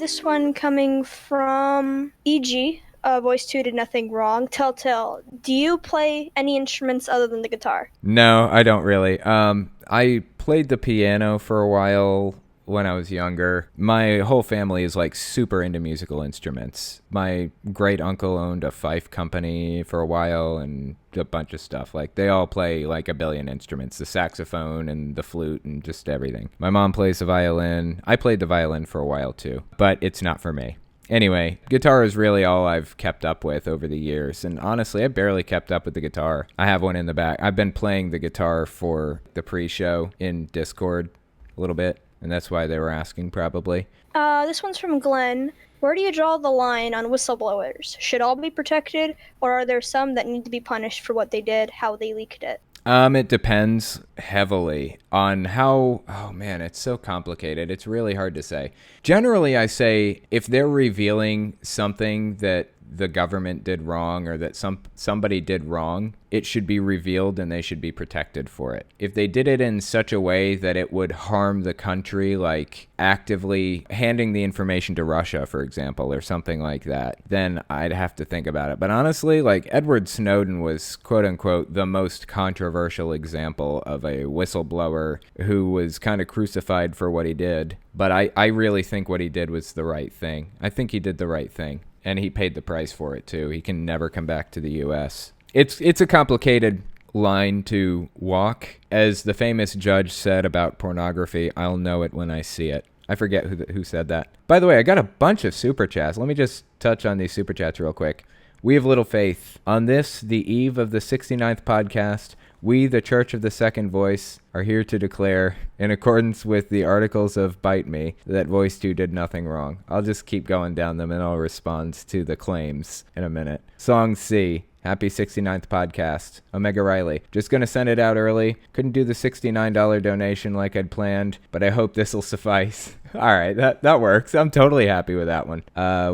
This one coming from EG. Voice 2 did nothing wrong. Telltale, do you play any instruments other than the guitar? No, I don't really. I played the piano for a while when I was younger. My whole family is like super into musical instruments. My great uncle owned a fife company for a while and a bunch of stuff. Like they all play like a billion instruments, the saxophone and the flute and just everything. My mom plays the violin. I played the violin for a while too, but it's not for me. Anyway, guitar is really all I've kept up with over the years. And honestly, I barely kept up with the guitar. I have one in the back. I've been playing the guitar for the pre-show in Discord a little bit. And that's why they were asking probably. This one's from Glenn. Where do you draw the line on whistleblowers? Should all be protected, or are there some that need to be punished for what they did, how they leaked it? It depends heavily on how. Oh man, it's so complicated. It's really hard to say. Generally, I say if they're revealing something that the government did wrong or that somebody did wrong, it should be revealed and they should be protected for it. If they did it in such a way that it would harm the country, like actively handing the information to Russia, for example, or something like that, then I'd have to think about it. But honestly, like Edward Snowden was quote unquote the most controversial example of a whistleblower who was kind of crucified for what he did. But I really think what he did was the right thing. I think he did the right thing. And he paid the price for it too. He can never come back to the U.S. It's a complicated line to walk. As the famous judge said about pornography, I'll know it when I see it. I forget who said that. By the way, I got a bunch of super chats. Let me just touch on these super chats real quick. We have little faith. On this, the eve of the 69th podcast, we, the Church of the Second Voice, are here to declare, in accordance with the articles of Bite Me, that Voice 2 did nothing wrong. I'll just keep going down them and I'll respond to the claims in a minute. Song C. Happy 69th podcast. Omega Riley. Just going to send it out early. Couldn't do the $69 donation like I'd planned, but I hope this will suffice. All right, that works. I'm totally happy with that one.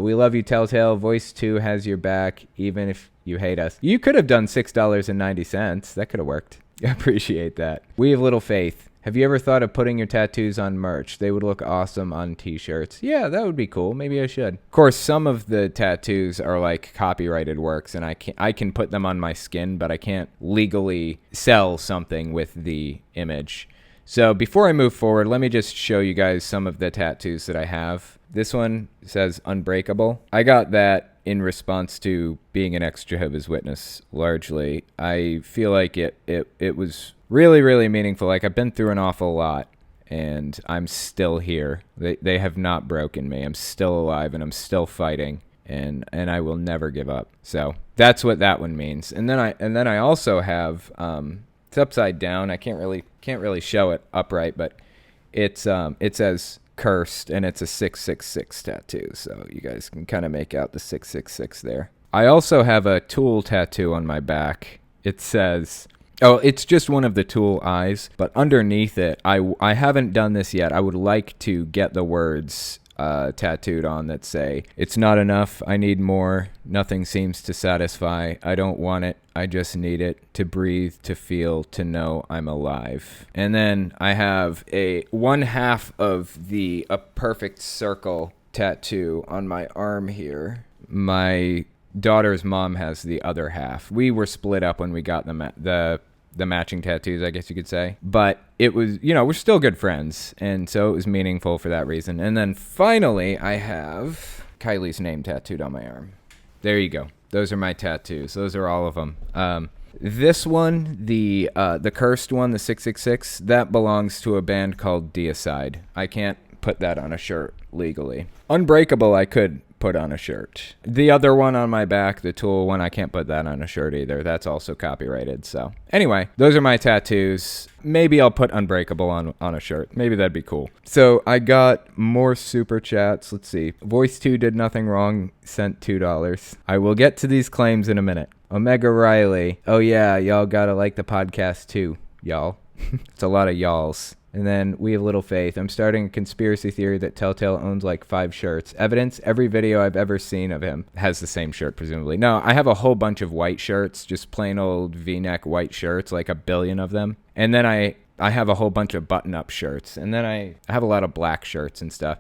We love you, Telltale. Voice 2 has your back, even if you hate us. You could have done $6.90. That could have worked. I appreciate that. We have little faith. Have you ever thought of putting your tattoos on merch? They would look awesome on t-shirts. Yeah, that would be cool. Maybe I should. Of course, some of the tattoos are like copyrighted works, and I can put them on my skin, but I can't legally sell something with the image. So before I move forward, let me just show you guys some of the tattoos that I have. This one says Unbreakable. I got that in response to being an ex-Jehovah's Witness, largely. I feel like it was really, really meaningful. Like, I've been through an awful lot, and I'm still here. They have not broken me. I'm still alive, and I'm still fighting, and I will never give up. So that's what that one means. And then I also have it's upside down. I can't really show it upright, but it says cursed, and it's a 666 tattoo, so you guys can kind of make out the 666 there. I also have a Tool tattoo on my back. It says, it's just one of the Tool eyes, but underneath it, I haven't done this yet. I would like to get the words tattooed on that say, "It's not enough, I need more, nothing seems to satisfy, I don't want it, I just need it, to breathe, to feel, to know I'm alive." And then I have one half of a perfect circle tattoo on my arm here. My daughter's mom has the other half. We were split up when we got the matching tattoos, I guess you could say. But it was, we're still good friends. And so it was meaningful for that reason. And then finally, I have Kylie's name tattooed on my arm. There you go. Those are my tattoos. Those are all of them. This one, the cursed one, the 666, that belongs to a band called Deicide. I can't put that on a shirt legally. Unbreakable, I could put on a shirt. The other one on my back, the Tool one, I can't put that on a shirt either. That's also copyrighted. So anyway, those are my tattoos. Maybe I'll put Unbreakable on a shirt. Maybe that'd be cool. So I got more super chats. Let's see. Voice 2 did nothing wrong, sent $2. I will get to these claims in a minute. Omega Riley. Oh yeah, y'all gotta like the podcast too, y'all. It's a lot of y'alls. And then we have little faith. I'm starting a conspiracy theory that Telltale owns like 5 shirts. Evidence, every video I've ever seen of him has the same shirt, presumably. No, I have a whole bunch of white shirts, just plain old V-neck white shirts, like a billion of them. And then I have a whole bunch of button-up shirts. And then I have a lot of black shirts and stuff.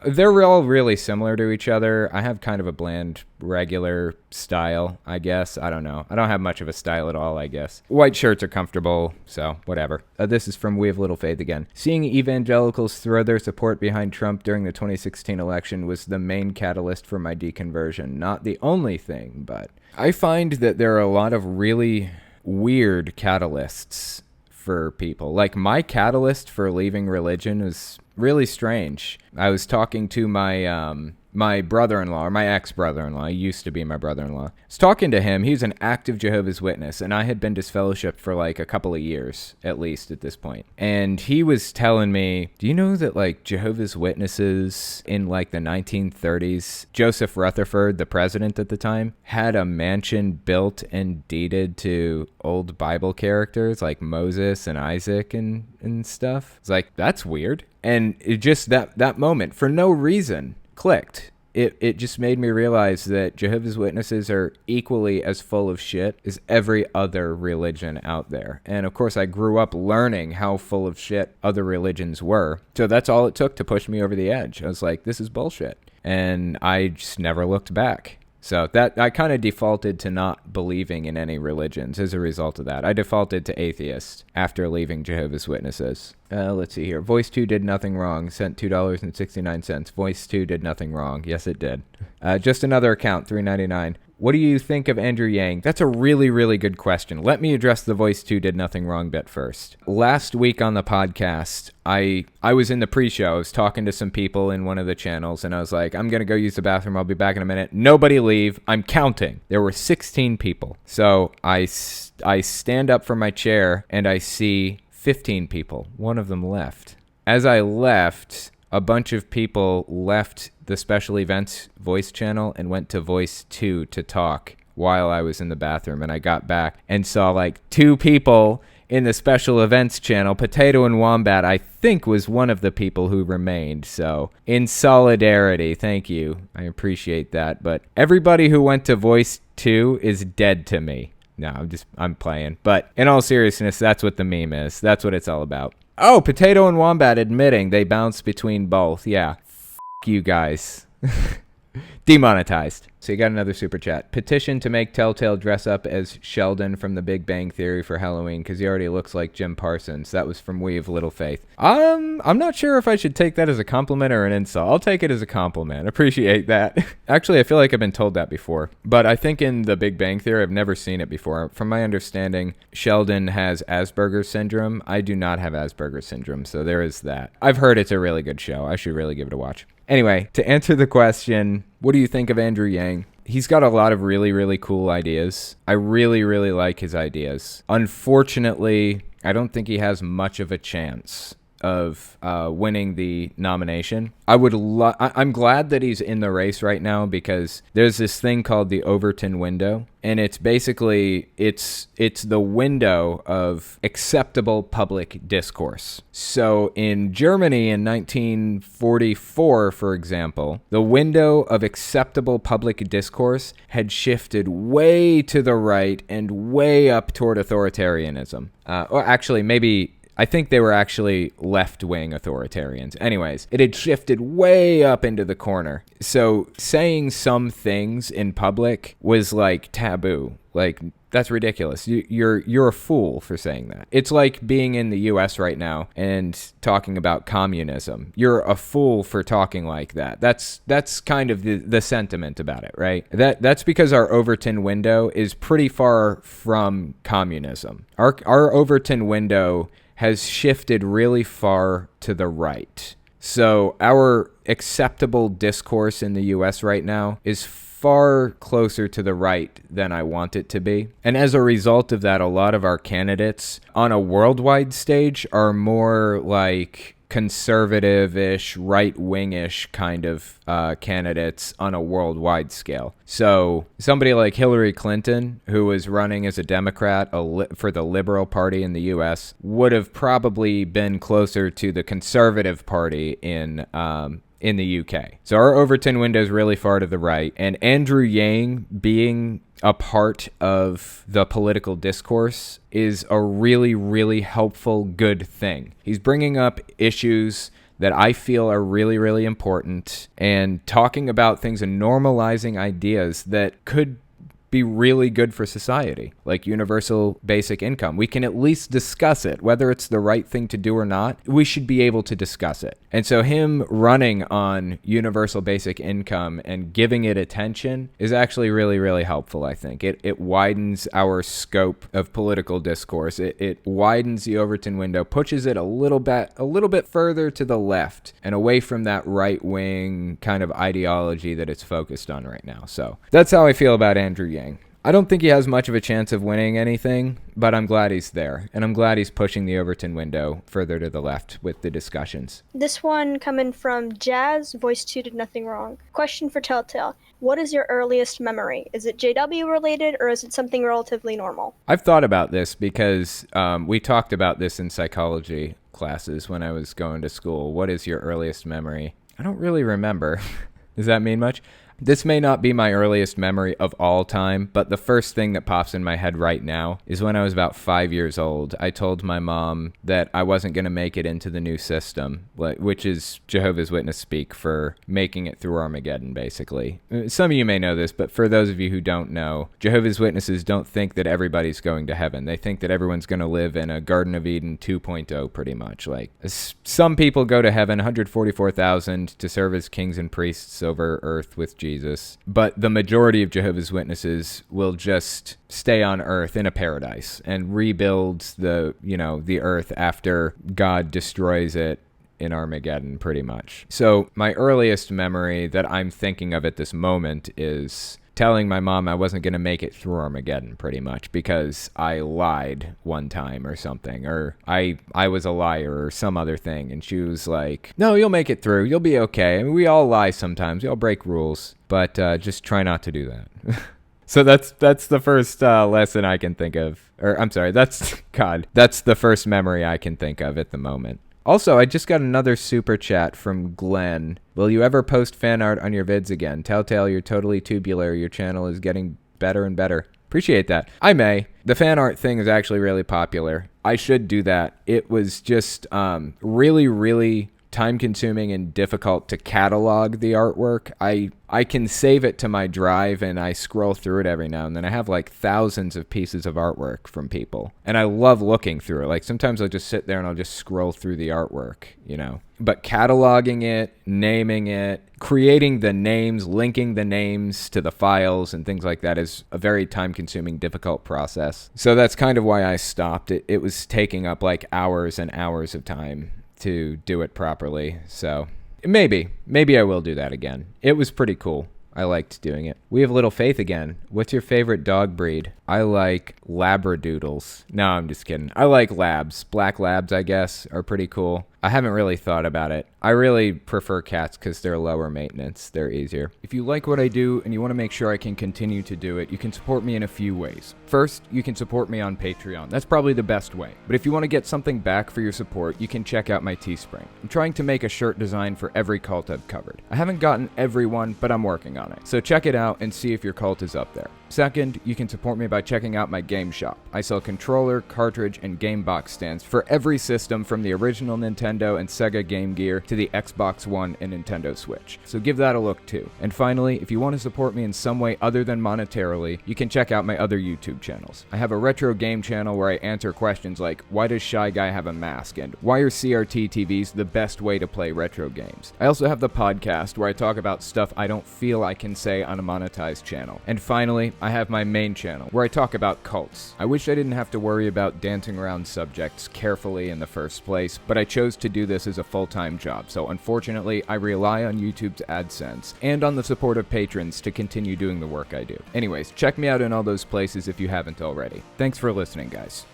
They're all really similar to each other. I have kind of a bland, regular style, I guess. I don't know. I don't have much of a style at all, I guess. White shirts are comfortable, so whatever. This is from We Have Little Faith again. Seeing evangelicals throw their support behind Trump during the 2016 election was the main catalyst for my deconversion. Not the only thing, but I find that there are a lot of really weird catalysts for people. Like, my catalyst for leaving religion is really strange. I was talking to my brother-in-law, or my ex-brother-in-law. He used to be my brother-in-law. I was talking to him. He's an active Jehovah's Witness, and I had been disfellowshipped for like a couple of years, at least at this point. And he was telling me, do you know that like Jehovah's Witnesses in like the 1930s, Joseph Rutherford, the president at the time, had a mansion built and deeded to old Bible characters like Moses and Isaac and stuff? It's like, that's weird. And it just, that moment, for no reason, clicked. It just made me realize that Jehovah's Witnesses are equally as full of shit as every other religion out there. And of course, I grew up learning how full of shit other religions were. So that's all it took to push me over the edge. I was like, this is bullshit. And I just never looked back. So that I kind of defaulted to not believing in any religions as a result of that. I defaulted to atheist after leaving Jehovah's Witnesses. Let's see here. Voice 2 did nothing wrong. Sent $2.69. Voice 2 did nothing wrong. Yes, it did. Just another account, $3.99. What do you think of Andrew Yang? That's a really, really good question. Let me address the Voice 2 did nothing wrong bit first. Last week on the podcast, I was in the pre-show. I was talking to some people in one of the channels, and I was like, I'm going to go use the bathroom. I'll be back in a minute. Nobody leave. I'm counting. There were 16 people. So I stand up from my chair, and I see 15 people. One of them left. As I left, a bunch of people left the special events voice channel and went to voice 2 to talk while I was in the bathroom. And I got back and saw like 2 people in the special events channel. Potato and Wombat, I think, was one of the people who remained. So in solidarity, thank you. I appreciate that. But everybody who went to voice 2 is dead to me. No, I'm playing. But in all seriousness, that's what the meme is. That's what it's all about. Oh, Potato and Wombat admitting they bounce between both. Yeah. You guys. Demonetized. So you got another super chat. Petition to make Telltale dress up as Sheldon from The Big Bang Theory for Halloween because he already looks like Jim Parsons. That was from We Have Little Faith. I'm not sure if I should take that as a compliment or an insult. I'll take it as a compliment. Appreciate that. Actually, I feel like I've been told that before. But I think in The Big Bang Theory, I've never seen it before. From my understanding, Sheldon has Asperger's syndrome. I do not have Asperger's syndrome, so there is that. I've heard it's a really good show. I should really give it a watch. Anyway, to answer the question, what do you think of Andrew Yang? He's got a lot of really, really cool ideas. I really, really like his ideas. Unfortunately, I don't think he has much of a chance of winning the nomination. I'm glad that he's in the race right now because there's this thing called the Overton window, and it's basically it's the window of acceptable public discourse. So in Germany in 1944, for example, the window of acceptable public discourse had shifted way to the right and way up toward authoritarianism. Or actually, maybe I think they were actually left-wing authoritarians. Anyways, it had shifted way up into the corner. So saying some things in public was like taboo. Like, that's ridiculous. You're a fool for saying that. It's like being in the U.S. right now and talking about communism. You're a fool for talking like that. That's kind of the sentiment about it, right? That's because our Overton window is pretty far from communism. Our Overton window has shifted really far to the right. So our acceptable discourse in the U.S. right now is far closer to the right than I want it to be. And as a result of that, a lot of our candidates on a worldwide stage are more like conservative-ish, right-wing-ish kind of candidates on a worldwide scale. So somebody like Hillary Clinton, who was running as a Democrat for the Liberal Party in the U.S., would have probably been closer to the Conservative Party in the UK. So our Overton window is really far to the right, and Andrew Yang being a part of the political discourse is a really, really helpful, good thing. He's bringing up issues that I feel are really, really important, and talking about things and normalizing ideas that could be really good for society, like universal basic income. We can at least discuss it. Whether it's the right thing to do or not, we should be able to discuss it. And so him running on universal basic income and giving it attention is actually really, really helpful, I think. It widens our scope of political discourse. It widens the Overton window, pushes it a little bit further to the left and away from that right-wing kind of ideology that it's focused on right now. So that's how I feel about Andrew Yang. I don't think he has much of a chance of winning anything, but I'm glad he's there, and I'm glad he's pushing the Overton window further to the left with the discussions. This one coming from Jazz, voice 2 did nothing wrong. Question for Telltale. What is your earliest memory? Is it JW related, or is it something relatively normal? I've thought about this because we talked about this in psychology classes when I was going to school. What is your earliest memory? I don't really remember. Does that mean much? This may not be my earliest memory of all time, but the first thing that pops in my head right now is when I was about 5 years old. I told my mom that I wasn't going to make it into the new system, which is Jehovah's Witness speak for making it through Armageddon, basically. Some of you may know this, but for those of you who don't know, Jehovah's Witnesses don't think that everybody's going to heaven. They think that everyone's going to live in a Garden of Eden 2.0, pretty much. Like, some people go to heaven, 144,000, to serve as kings and priests over earth with Jesus, but the majority of Jehovah's Witnesses will just stay on earth in a paradise and rebuild the earth after God destroys it in Armageddon, pretty much. So my earliest memory that I'm thinking of at this moment is telling my mom I wasn't going to make it through Armageddon, pretty much, because I lied one time or something, or I was a liar or some other thing, and she was like, no, you'll make it through, you'll be okay. I mean, we all lie sometimes, we all break rules, but just try not to do that. So that's the first lesson I can think of, or I'm sorry, that's the first memory I can think of at the moment. Also, I just got another super chat from Glenn. Will you ever post fan art on your vids again? Telltale, you're totally tubular. Your channel is getting better and better. Appreciate that. I may. The fan art thing is actually really popular. I should do that. It was just really, really time-consuming and difficult to catalog the artwork. I can save it to my drive and I scroll through it every now and then. I have like thousands of pieces of artwork from people, and I love looking through it. Like sometimes I'll just sit there and I'll just scroll through the artwork, But cataloging it, naming it, creating the names, linking the names to the files and things like that is a very time-consuming, difficult process. So that's kind of why I stopped. It was taking up like hours and hours of time to do it properly. So maybe I will do that again. It was pretty cool. I liked doing it. We have Little Faith again. What's your favorite dog breed? I like Labradoodles. No, I'm just kidding. I like Labs. Black Labs, I guess, are pretty cool. I haven't really thought about it. I really prefer cats because they're lower maintenance. They're easier. If you like what I do and you want to make sure I can continue to do it, you can support me in a few ways. First, you can support me on Patreon. That's probably the best way. But if you want to get something back for your support, you can check out my Teespring. I'm trying to make a shirt design for every cult I've covered. I haven't gotten every one, but I'm working on it. So check it out and see if your cult is up there. Second, you can support me by checking out my game shop. I sell controller, cartridge, and game box stands for every system from the original Nintendo and Sega Game Gear to the Xbox One and Nintendo Switch. So give that a look too. And finally, if you want to support me in some way other than monetarily, you can check out my other YouTube channels. I have a retro game channel where I answer questions like, why does Shy Guy have a mask? And why are CRT TVs the best way to play retro games? I also have the podcast where I talk about stuff I don't feel I can say on a monetized channel. And finally, I have my main channel where I talk about cults. I wish I didn't have to worry about dancing around subjects carefully in the first place, but I chose to do this as a full-time job, so unfortunately I rely on YouTube's AdSense and on the support of patrons to continue doing the work I do. Anyways, check me out in all those places if you haven't already. Thanks for listening, guys.